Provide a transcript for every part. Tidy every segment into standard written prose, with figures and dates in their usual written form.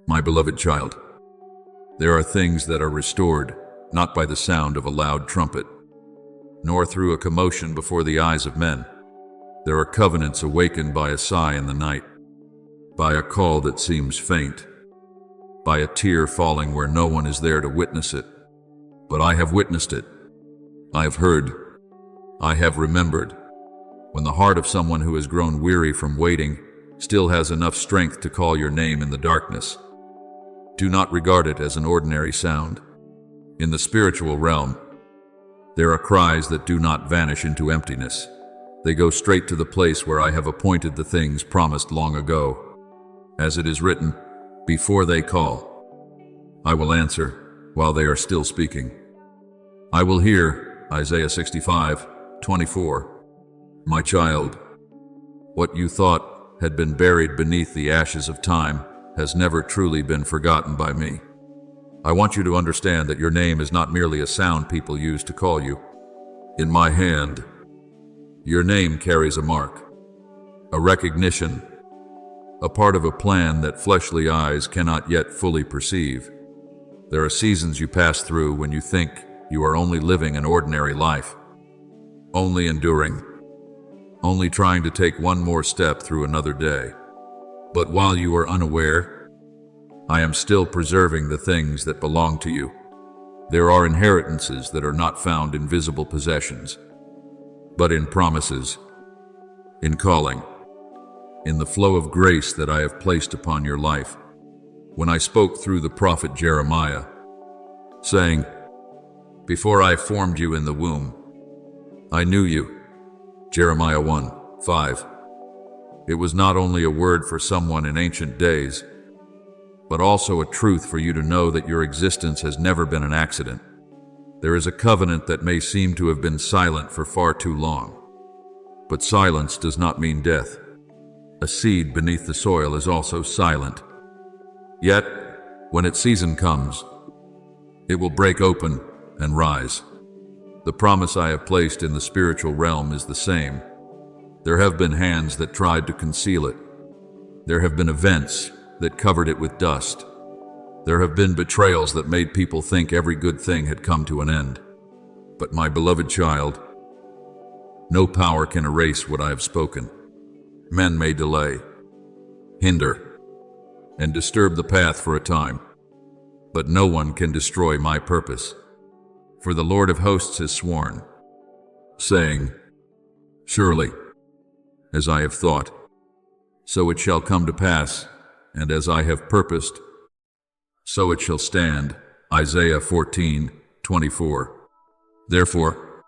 My beloved child, there are things that are restored not by the sound of a loud trumpet, nor through a commotion before the eyes of men. There are covenants awakened by a sigh in the night, by a call that seems faint, by a tear falling where no one is there to witness it. But I have witnessed it. I have heard. I have remembered. When the heart of someone who has grown weary from waiting still has enough strength to call your name in the darkness, do not regard it as an ordinary sound. In the spiritual realm, there are cries that do not vanish into emptiness. They go straight to the place where I have appointed the things promised long ago. As it is written, before they call, I will answer while they are still speaking. I will hear, Isaiah 65:24. My child, what you thought had been buried beneath the ashes of time has never truly been forgotten by me. I want you to understand that your name is not merely a sound people use to call you. In my hand, your name carries a mark, a recognition, a part of a plan that fleshly eyes cannot yet fully perceive. There are seasons you pass through when you think you are only living an ordinary life, only enduring, only trying to take one more step through another day. But while you are unaware, I am still preserving the things that belong to you. There are inheritances that are not found in visible possessions, but in promises, in calling, in the flow of grace that I have placed upon your life. When I spoke through the prophet Jeremiah, saying, before I formed you in the womb, I knew you. Jeremiah 1:5. It was not only a word for someone in ancient days, but also a truth for you to know that your existence has never been an accident. There is a covenant that may seem to have been silent for far too long, but silence does not mean death. A seed beneath the soil is also silent. Yet, when its season comes, it will break open and rise. The promise I have placed in the spiritual realm is the same. There have been hands that tried to conceal it. There have been events that covered it with dust. There have been betrayals that made people think every good thing had come to an end. But my beloved child, no power can erase what I have spoken. Men may delay, hinder, and disturb the path for a time, but no one can destroy my purpose. For the Lord of hosts has sworn, saying, surely, as I have thought, so it shall come to pass, and as I have purposed, so it shall stand. Isaiah 14:24. Therefore,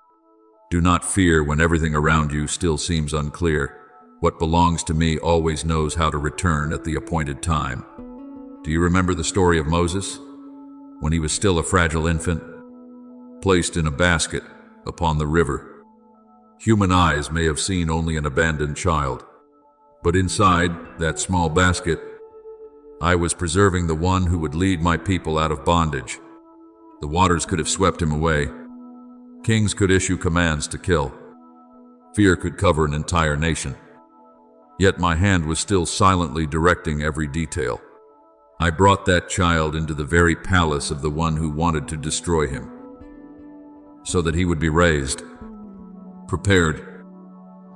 do not fear when everything around you still seems unclear. What belongs to me always knows how to return at the appointed time. Do you remember the story of Moses, when he was still a fragile infant, placed in a basket upon the river? Human eyes may have seen only an abandoned child, but inside that small basket, I was preserving the one who would lead my people out of bondage. The waters could have swept him away. Kings could issue commands to kill. Fear could cover an entire nation. Yet my hand was still silently directing every detail. I brought that child into the very palace of the one who wanted to destroy him, so that he would be raised, prepared,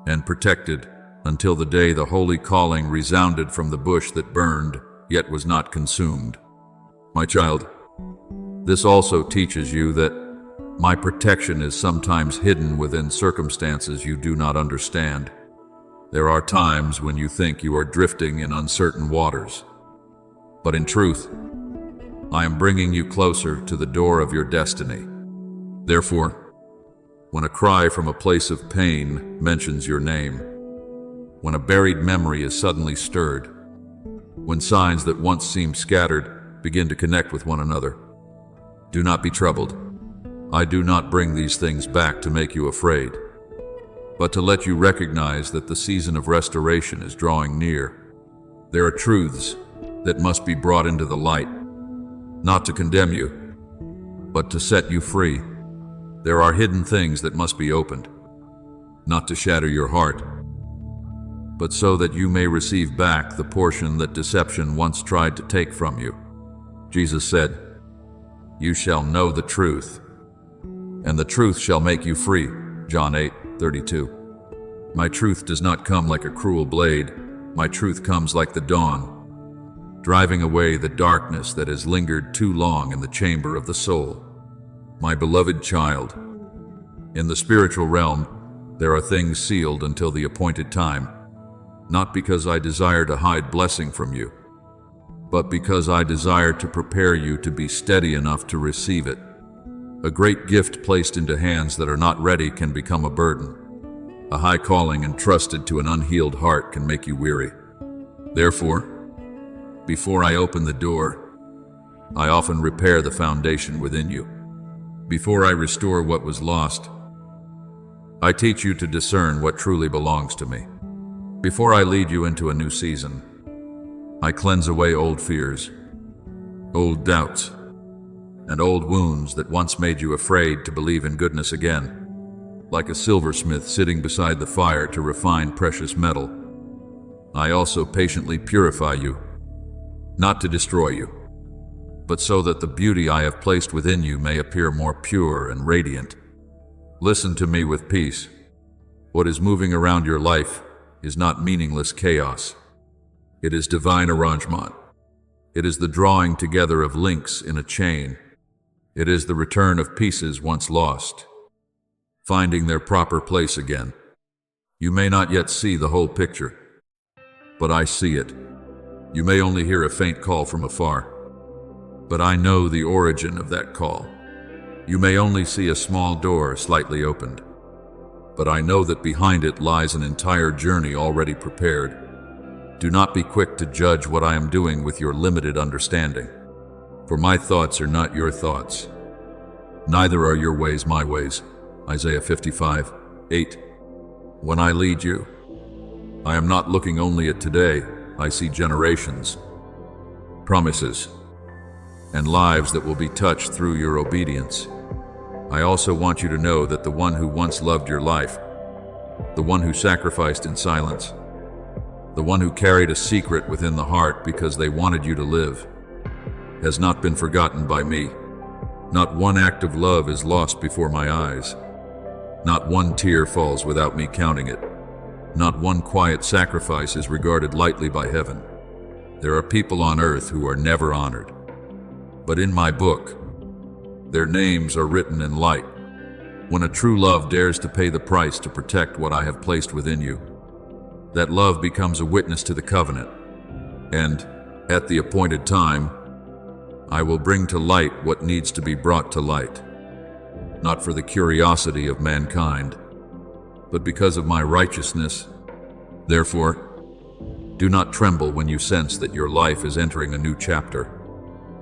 and protected until the day the holy calling resounded from the bush that burned, yet was not consumed. My child, this also teaches you that my protection is sometimes hidden within circumstances you do not understand. There are times when you think you are drifting in uncertain waters, but in truth, I am bringing you closer to the door of your destiny. Therefore, when a cry from a place of pain mentions your name, when a buried memory is suddenly stirred, when signs that once seemed scattered begin to connect with one another, do not be troubled. I do not bring these things back to make you afraid, but to let you recognize that the season of restoration is drawing near. There are truths that must be brought into the light, not to condemn you, but to set you free. There are hidden things that must be opened, not to shatter your heart, but so that you may receive back the portion that deception once tried to take from you. Jesus said, "You shall know the truth, and the truth shall make you free." John 8:32. My truth does not come like a cruel blade. My truth comes like the dawn, driving away the darkness that has lingered too long in the chamber of the soul. My beloved child, in the spiritual realm, there are things sealed until the appointed time, not because I desire to hide blessing from you, but because I desire to prepare you to be steady enough to receive it. A great gift placed into hands that are not ready can become a burden. A high calling entrusted to an unhealed heart can make you weary. Therefore, before I open the door, I often repair the foundation within you. Before I restore what was lost, I teach you to discern what truly belongs to me. Before I lead you into a new season, I cleanse away old fears, old doubts, and old wounds that once made you afraid to believe in goodness again. Like a silversmith sitting beside the fire to refine precious metal, I also patiently purify you, not to destroy you, but so that the beauty I have placed within you may appear more pure and radiant. Listen to me with peace. What is moving around your life is not meaningless chaos. It is divine arrangement. It is the drawing together of links in a chain. It is the return of pieces once lost, finding their proper place again. You may not yet see the whole picture, but I see it. You may only hear a faint call from afar, but I know the origin of that call. You may only see a small door slightly opened, but I know that behind it lies an entire journey already prepared. Do not be quick to judge what I am doing with your limited understanding, for my thoughts are not your thoughts. Neither are your ways my ways. Isaiah 55:8. When I lead you, I am not looking only at today. I see generations, promises, and lives that will be touched through your obedience. I also want you to know that the one who once loved your life, the one who sacrificed in silence, the one who carried a secret within the heart because they wanted you to live, has not been forgotten by me. Not one act of love is lost before my eyes. Not one tear falls without me counting it. Not one quiet sacrifice is regarded lightly by heaven. There are people on earth who are never honored, but in my book, their names are written in light. When a true love dares to pay the price to protect what I have placed within you, that love becomes a witness to the covenant, and at the appointed time, I will bring to light what needs to be brought to light, not for the curiosity of mankind, but because of my righteousness. Therefore, do not tremble when you sense that your life is entering a new chapter.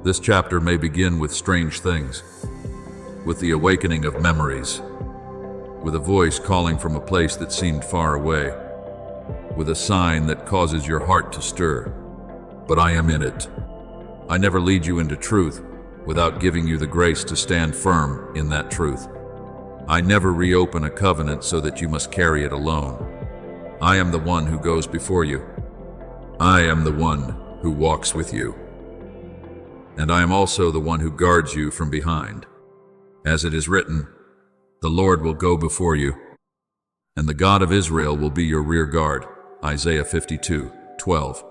This chapter may begin with strange things, with the awakening of memories, with a voice calling from a place that seemed far away, with a sign that causes your heart to stir. But I am in it. I never lead you into truth without giving you the grace to stand firm in that truth. I never reopen a covenant so that you must carry it alone. I am the one who goes before you. I am the one who walks with you. And I am also the one who guards you from behind. As it is written, the Lord will go before you, and the God of Israel will be your rear guard. Isaiah 52:12.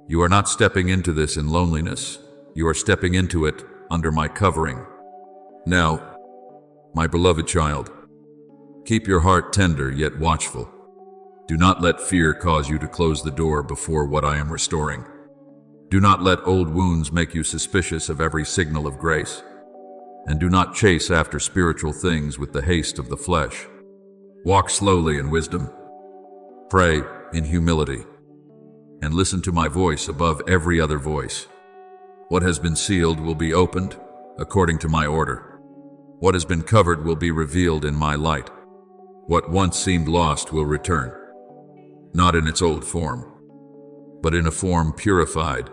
You are not stepping into this in loneliness. You are stepping into it under my covering. Now, my beloved child, keep your heart tender yet watchful. Do not let fear cause you to close the door before what I am restoring. Do not let old wounds make you suspicious of every signal of grace. And do not chase after spiritual things with the haste of the flesh. Walk slowly in wisdom. Pray in humility. And listen to my voice above every other voice. What has been sealed will be opened according to my order. What has been covered will be revealed in my light. What once seemed lost will return, not in its old form, but in a form purified,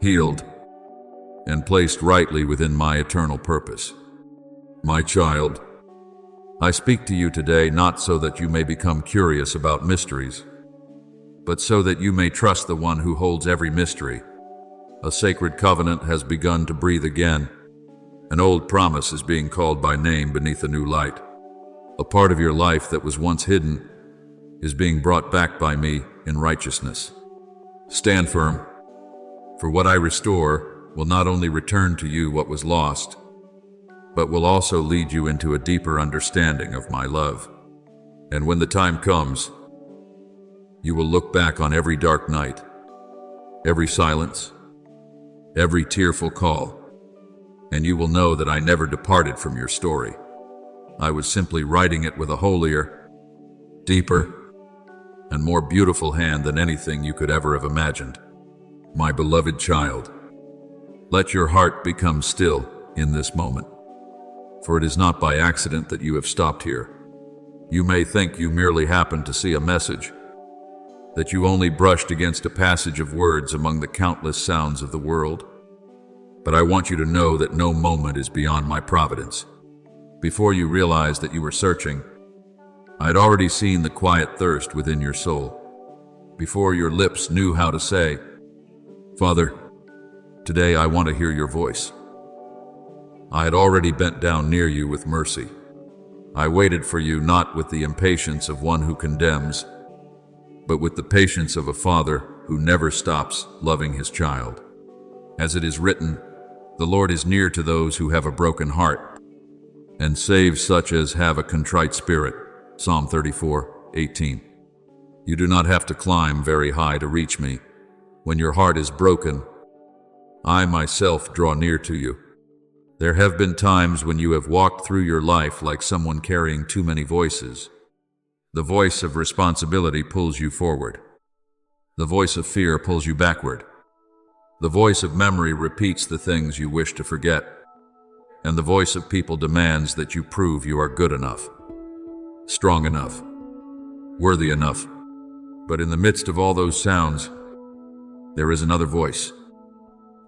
healed, and placed rightly within my eternal purpose. My child, I speak to you today not so that you may become curious about mysteries, but so that you may trust the one who holds every mystery. A sacred covenant has begun to breathe again. An old promise is being called by name beneath a new light. A part of your life that was once hidden is being brought back by me in righteousness. Stand firm, for what I restore will not only return to you what was lost, but will also lead you into a deeper understanding of my love. And when the time comes, you will look back on every dark night, every silence, every tearful call, and you will know that I never departed from your story. I was simply writing it with a holier, deeper, and more beautiful hand than anything you could ever have imagined. My beloved child, let your heart become still in this moment, for it is not by accident that you have stopped here. You may think you merely happened to see a message, that you only brushed against a passage of words among the countless sounds of the world. But I want you to know that no moment is beyond my providence. Before you realized that you were searching, I had already seen the quiet thirst within your soul. Before your lips knew how to say, "Father, today I want to hear your voice," I had already bent down near you with mercy. I waited for you not with the impatience of one who condemns, but with the patience of a father who never stops loving his child. As it is written, the Lord is near to those who have a broken heart, and saves such as have a contrite spirit. Psalm 34:18. You do not have to climb very high to reach me. When your heart is broken, I myself draw near to you. There have been times when you have walked through your life like someone carrying too many voices. The voice of responsibility pulls you forward. The voice of fear pulls you backward. The voice of memory repeats the things you wish to forget. And the voice of people demands that you prove you are good enough, strong enough, worthy enough. But in the midst of all those sounds, there is another voice,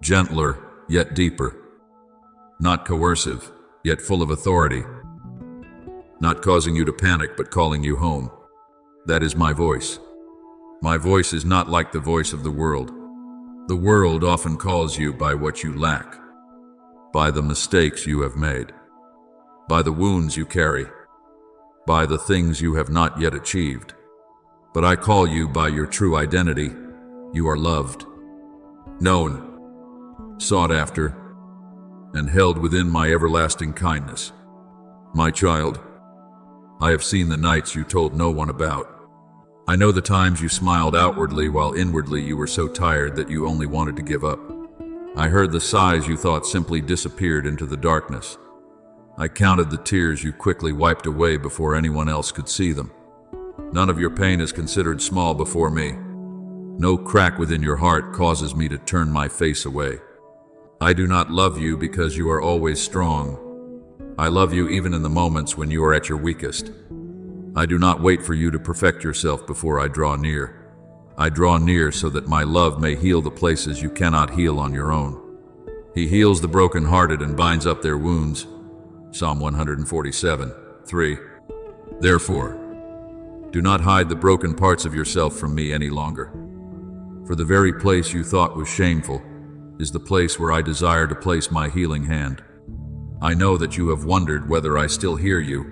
gentler yet deeper, not coercive yet full of authority, not causing you to panic, but calling you home. That is my voice. My voice is not like the voice of the world. The world often calls you by what you lack, by the mistakes you have made, by the wounds you carry, by the things you have not yet achieved. But I call you by your true identity. You are loved, known, sought after, and held within my everlasting kindness. My child, I have seen the nights you told no one about. I know the times you smiled outwardly while inwardly you were so tired that you only wanted to give up. I heard the sighs you thought simply disappeared into the darkness. I counted the tears you quickly wiped away before anyone else could see them. None of your pain is considered small before me. No crack within your heart causes me to turn my face away. I do not love you because you are always strong. I love you even in the moments when you are at your weakest. I do not wait for you to perfect yourself before I draw near. I draw near so that my love may heal the places you cannot heal on your own. He heals the brokenhearted and binds up their wounds. Psalm 147:3. Therefore, do not hide the broken parts of yourself from me any longer. For the very place you thought was shameful is the place where I desire to place my healing hand. I know that you have wondered whether I still hear you.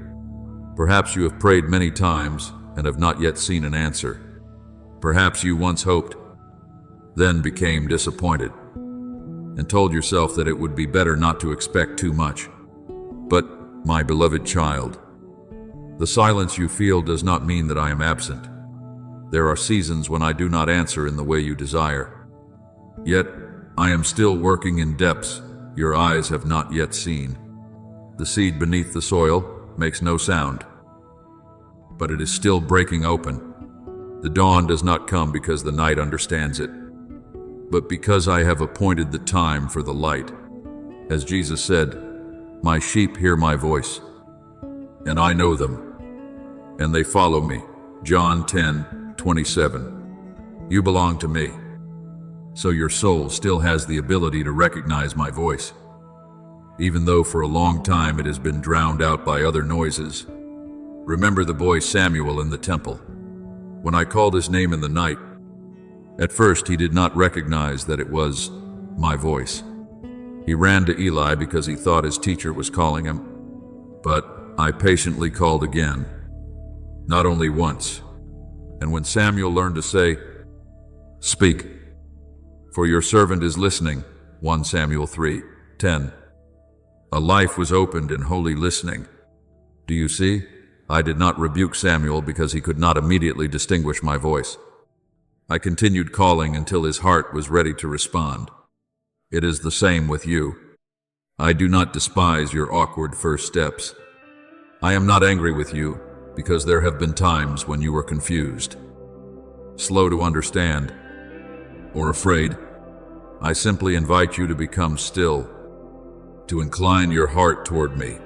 Perhaps you have prayed many times and have not yet seen an answer. Perhaps you once hoped, then became disappointed, and told yourself that it would be better not to expect too much. But, my beloved child, the silence you feel does not mean that I am absent. There are seasons when I do not answer in the way you desire. Yet, I am still working in depths your eyes have not yet seen. The seed beneath the soil makes no sound, but it is still breaking open. The dawn does not come because the night understands it, but because I have appointed the time for the light. As Jesus said, "My sheep hear my voice, and I know them, and they follow me." John 10:27. You belong to me, so your soul still has the ability to recognize my voice, even though for a long time it has been drowned out by other noises. Remember the boy Samuel in the temple. When I called his name in the night, At first, he did not recognize that it was my voice. He ran to Eli because he thought his teacher was calling him. But I patiently called again, not only once. And when Samuel learned to say, "Speak, for your servant is listening," 1 Samuel 3:10, a life was opened in holy listening. Do you see? I did not rebuke Samuel because he could not immediately distinguish my voice. I continued calling until his heart was ready to respond. It is the same with you. I do not despise your awkward first steps. I am not angry with you because there have been times when you were confused, slow to understand, or afraid. I simply invite you to become still, to incline your heart toward me,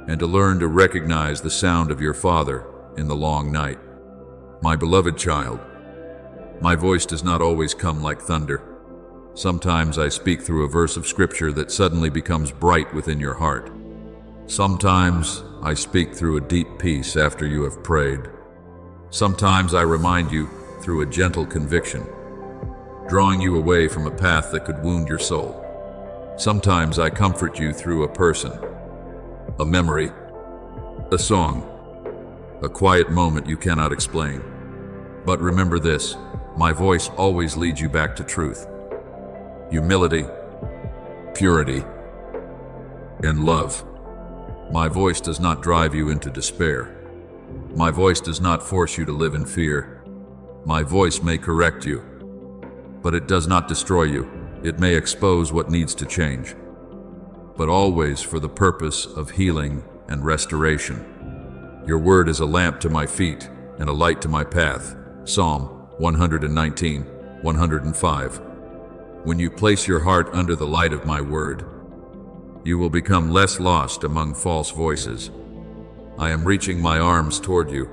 and to learn to recognize the sound of your Father in the long night. My beloved child, my voice does not always come like thunder. Sometimes I speak through a verse of Scripture that suddenly becomes bright within your heart. Sometimes I speak through a deep peace after you have prayed. Sometimes I remind you through a gentle conviction, drawing you away from a path that could wound your soul. Sometimes I comfort you through a person, a memory, a song, a quiet moment you cannot explain. But remember this, my voice always leads you back to truth, humility, purity, and love. My voice does not drive you into despair. My voice does not force you to live in fear. My voice may correct you, but it does not destroy you. It may expose what needs to change, but always for the purpose of healing and restoration. Your word is a lamp to my feet and a light to my path. Psalm 119, 105. When you place your heart under the light of my word, you will become less lost among false voices. I am reaching my arms toward you,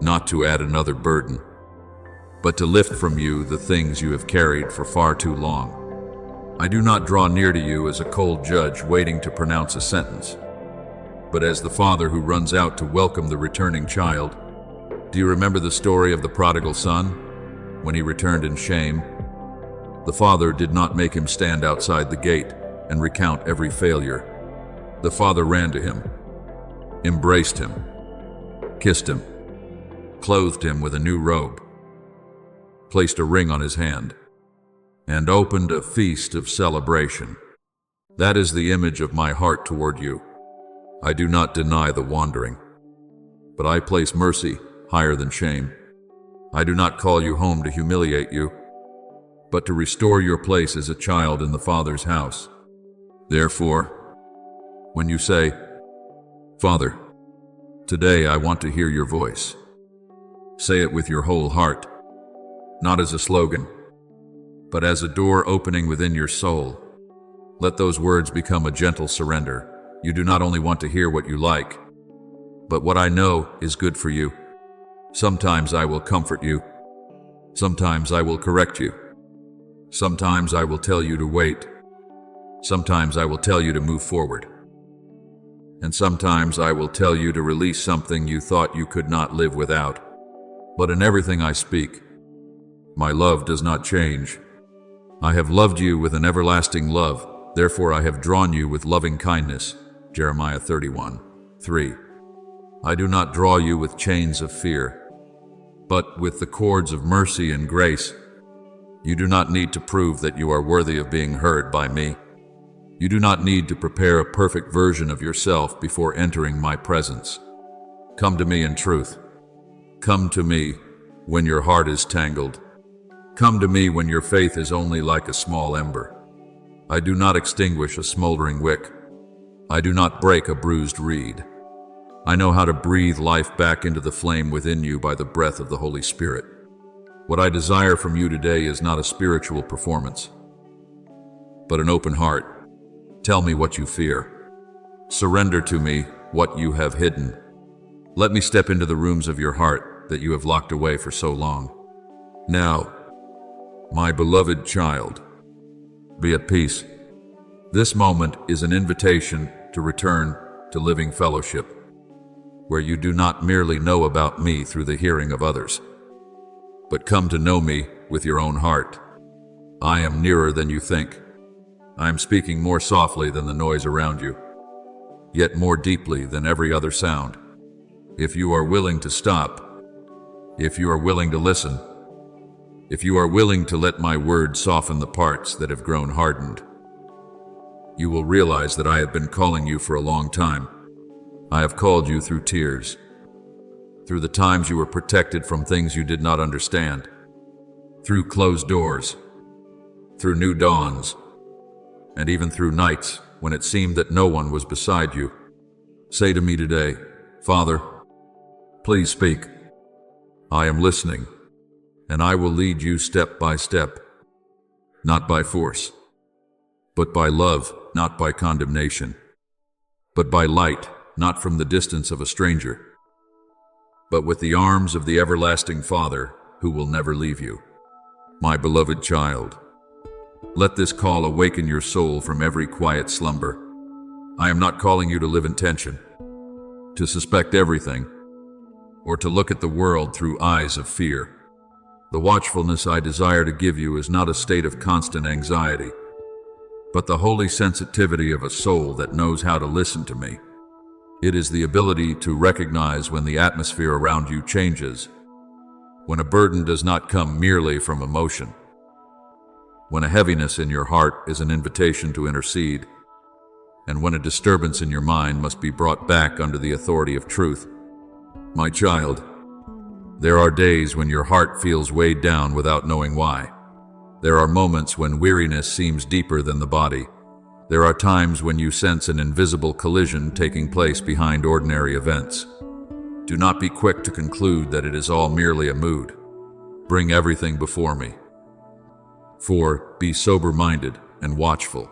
not to add another burden, but to lift from you the things you have carried for far too long. I do not draw near to you as a cold judge waiting to pronounce a sentence, but as the father who runs out to welcome the returning child. Do you remember the story of the prodigal son? When he returned in shame, the father did not make him stand outside the gate and recount every failure. The father ran to him, embraced him, kissed him, clothed him with a new robe, placed a ring on his hand, and opened a feast of celebration. That is the image of my heart toward you. I do not deny the wandering, but I place mercy higher than shame. I do not call you home to humiliate you, but to restore your place as a child in the Father's house. Therefore, when you say, "Father, today I want to hear your voice," say it with your whole heart, not as a slogan, but as a door opening within your soul. Let those words become a gentle surrender. You do not only want to hear what you like, but what I know is good for you. Sometimes I will comfort you. Sometimes I will correct you. Sometimes I will tell you to wait. Sometimes I will tell you to move forward. And sometimes I will tell you to release something you thought you could not live without. But in everything I speak, my love does not change. I have loved you with an everlasting love, therefore I have drawn you with loving kindness. Jeremiah 31:3. I do not draw you with chains of fear, but with the cords of mercy and grace. You do not need to prove that you are worthy of being heard by me. You do not need to prepare a perfect version of yourself before entering my presence. Come to me in truth. Come to me when your heart is tangled. Come to me when your faith is only like a small ember. I do not extinguish a smoldering wick. I do not break a bruised reed. I know how to breathe life back into the flame within you by the breath of the Holy Spirit. What I desire from you today is not a spiritual performance, but an open heart. Tell me what you fear. Surrender to me what you have hidden. Let me step into the rooms of your heart that you have locked away for so long. Now, my beloved child, be at peace. This moment is an invitation to return to living fellowship, where you do not merely know about me through the hearing of others, but come to know me with your own heart. I am nearer than you think. I am speaking more softly than the noise around you, yet more deeply than every other sound. If you are willing to stop, if you are willing to listen, if you are willing to let my words soften the parts that have grown hardened, you will realize that I have been calling you for a long time. I have called you through tears, through the times you were protected from things you did not understand, through closed doors, through new dawns, and even through nights when it seemed that no one was beside you. Say to me today, Father, please speak. I am listening, and I will lead you step by step, not by force, but by love, not by condemnation, but by light, not from the distance of a stranger, but with the arms of the everlasting Father who will never leave you. My beloved child, let this call awaken your soul from every quiet slumber. I am not calling you to live in tension, to suspect everything, or to look at the world through eyes of fear. The watchfulness I desire to give you is not a state of constant anxiety, but the holy sensitivity of a soul that knows how to listen to me. It is the ability to recognize when the atmosphere around you changes, when a burden does not come merely from emotion, when a heaviness in your heart is an invitation to intercede, and when a disturbance in your mind must be brought back under the authority of truth. My child, there are days when your heart feels weighed down without knowing why. There are moments when weariness seems deeper than the body. There are times when you sense an invisible collision taking place behind ordinary events. Do not be quick to conclude that it is all merely a mood. Bring everything before me. 4. Be sober-minded and watchful.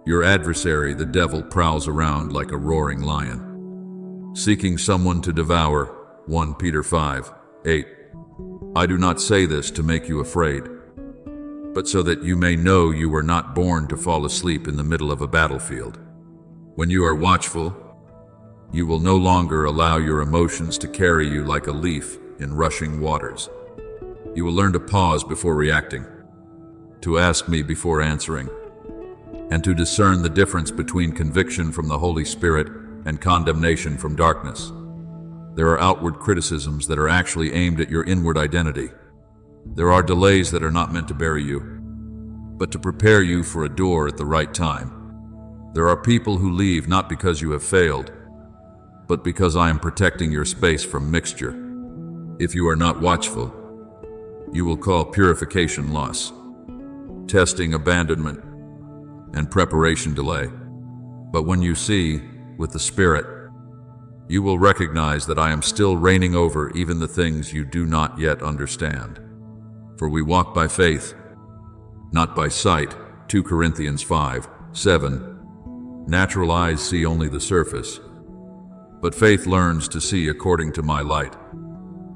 Your adversary, the devil, prowls around like a roaring lion, seeking someone to devour. 1 Peter 5:8. I do not say this to make you afraid, but so that you may know you were not born to fall asleep in the middle of a battlefield. When you are watchful, you will no longer allow your emotions to carry you like a leaf in rushing waters. You will learn to pause before reacting, to ask me before answering, and to discern the difference between conviction from the Holy Spirit and condemnation from darkness. There are outward criticisms that are actually aimed at your inward identity. There are delays that are not meant to bury you, but to prepare you for a door at the right time. There are people who leave not because you have failed, but because I am protecting your space from mixture. If you are not watchful, you will call purification loss, testing abandonment, and preparation delay. But when you see with the Spirit, you will recognize that I am still reigning over even the things you do not yet understand. For we walk by faith, not by sight. 2 Corinthians 5:7. Natural eyes see only the surface, but faith learns to see according to my light.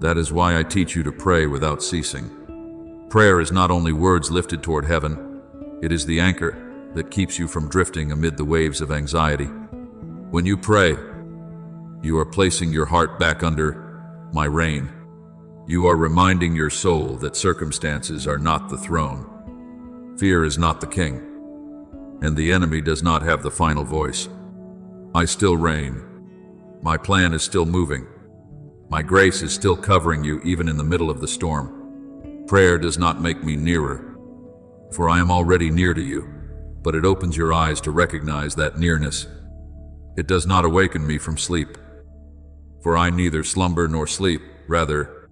That is why I teach you to pray without ceasing. Prayer is not only words lifted toward heaven, it is the anchor that keeps you from drifting amid the waves of anxiety. When you pray, you are placing your heart back under my reign. You are reminding your soul that circumstances are not the throne. Fear is not the king, and the enemy does not have the final voice. I still reign. My plan is still moving. My grace is still covering you even in the middle of the storm. Prayer does not make me nearer, for I am already near to you, but it opens your eyes to recognize that nearness. It does not awaken me from sleep, for I neither slumber nor sleep. Rather,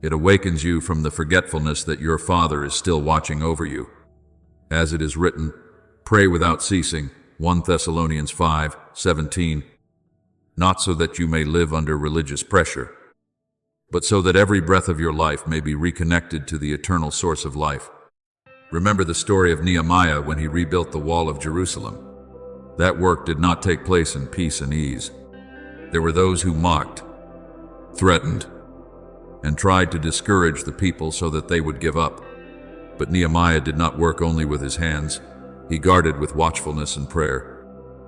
it awakens you from the forgetfulness that your Father is still watching over you. As it is written, pray without ceasing. 1 Thessalonians 5:17. Not so that you may live under religious pressure, but so that every breath of your life may be reconnected to the eternal source of life. Remember the story of Nehemiah when he rebuilt the wall of Jerusalem. That work did not take place in peace and ease. There were those who mocked, threatened, and tried to discourage the people so that they would give up. But Nehemiah did not work only with his hands. He guarded with watchfulness and prayer.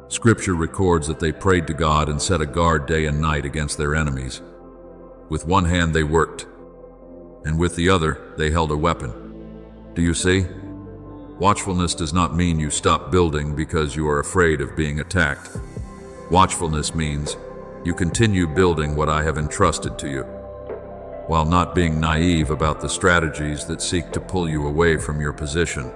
Scripture records that they prayed to God and set a guard day and night against their enemies. With one hand they worked, and with the other they held a weapon. Do you see? Watchfulness does not mean you stop building because you are afraid of being attacked. Watchfulness means you continue building what I have entrusted to you, while not being naive about the strategies that seek to pull you away from your position.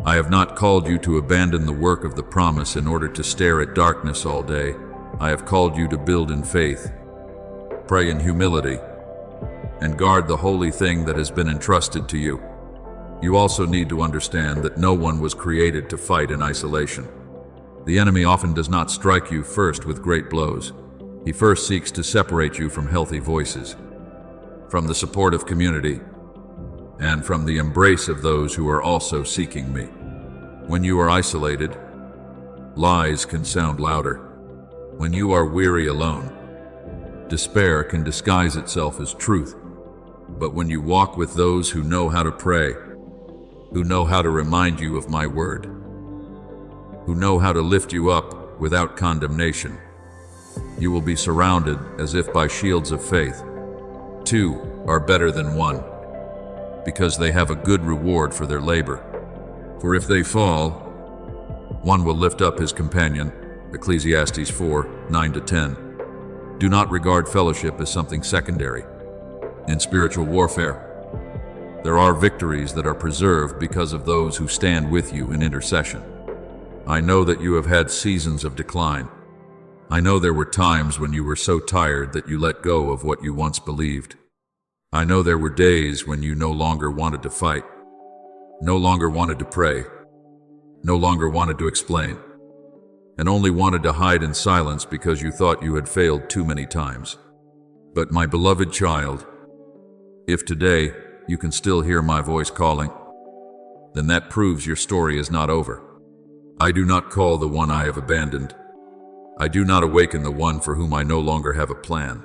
I have not called you to abandon the work of the promise in order to stare at darkness all day. I have called you to build in faith, pray in humility, and guard the holy thing that has been entrusted to you. You also need to understand that no one was created to fight in isolation. The enemy often does not strike you first with great blows. He first seeks to separate you from healthy voices, from the supportive community, and from the embrace of those who are also seeking me. When you are isolated, lies can sound louder. When you are weary alone, despair can disguise itself as truth. But when you walk with those who know how to pray, who know how to remind you of my word, who know how to lift you up without condemnation, you will be surrounded as if by shields of faith. Two are better than one, because they have a good reward for their labor. For if they fall, one will lift up his companion. Ecclesiastes 4:9-10. Do not regard fellowship as something secondary. In spiritual warfare, there are victories that are preserved because of those who stand with you in intercession. I know that you have had seasons of decline. I know there were times when you were so tired that you let go of what you once believed. I know there were days when you no longer wanted to fight, no longer wanted to pray, no longer wanted to explain, and only wanted to hide in silence because you thought you had failed too many times. But my beloved child, if today you can still hear my voice calling, then that proves your story is not over. I do not call the one I have abandoned. I do not awaken the one for whom I no longer have a plan.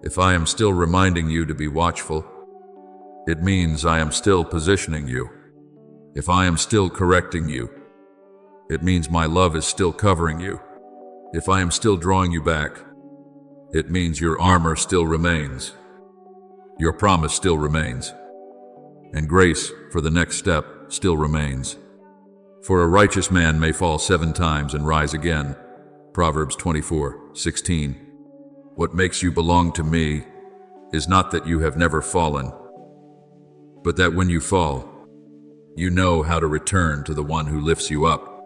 If I am still reminding you to be watchful, it means I am still positioning you. If I am still correcting you, it means my love is still covering you. If I am still drawing you back, it means your armor still remains. Your promise still remains. And grace for the next step still remains. For a righteous man may fall 7 times and rise again. Proverbs 24:16. What makes you belong to me is not that you have never fallen, but that when you fall, you know how to return to the one who lifts you up.